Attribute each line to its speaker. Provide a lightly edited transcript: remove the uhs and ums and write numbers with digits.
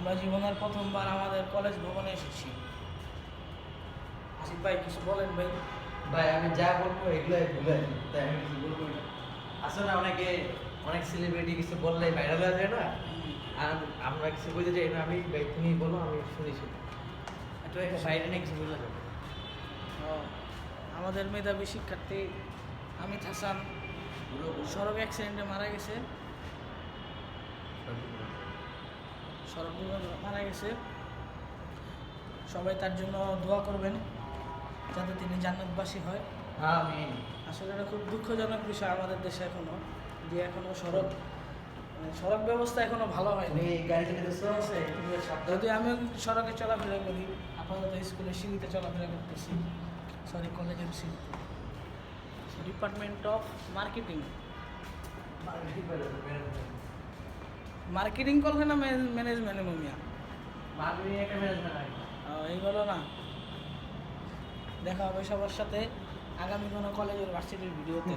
Speaker 1: আমরা জীবনের প্রথমবার আমাদের কলেজ ভবনে এসেছি। আসিফ ভাই কিছু বলেন ভাই।
Speaker 2: ভাই আমি যা বলবো এগুলাই ভুলে যাই, তাই আমি কিছু বলবো না। আসলে অনেকে অনেক সেলিব্রিটি কিছু বললে ভাইরাল হয়ে যায় না, আর আমরা কিছু বলতে চাই না। আমি ভাই তুমি বলো, আমি শুনি শুনি একটু বাইরে নিয়ে কিছু বলে যাবো।
Speaker 1: আমাদের মেধাবী শিক্ষার্থী আমিত হাসান সড়ক অ্যাক্সিডেন্টে মারা গেছে। সড়ক দুর্ঘটনায় মারা গেছে। সবাই তার জন্য দোয়া করবেন যাতে তিনি জান্নাতবাসী হয়।
Speaker 2: আমি
Speaker 1: আসলে এটা খুব দুঃখজনক বিষয় আমাদের দেশে এখনো, যে এখনো সড়ক ব্যবস্থা এখনো ভালো হয়নি।
Speaker 2: তুমি গাড়ি চালাতেছো,
Speaker 1: যদি আমি সড়কে চলাফেরা করি, আপাতত স্কুলের সিঁড়িতে চলাফেরা করতেছি, সরি কলেজের সিঁড়িতে। ডিপার্টমেন্ট অফ মার্কেটিং মার্কেটিং করবে না ম্যানেজমেন্ট মিয়া?
Speaker 2: মার্কেটিং একটা ম্যানেজমেন্ট আছে।
Speaker 1: এইগুলো না। দেখা হবে সবার সাথে আগামী কোনো কলেজের ভার্সিটির ভিডিওতে।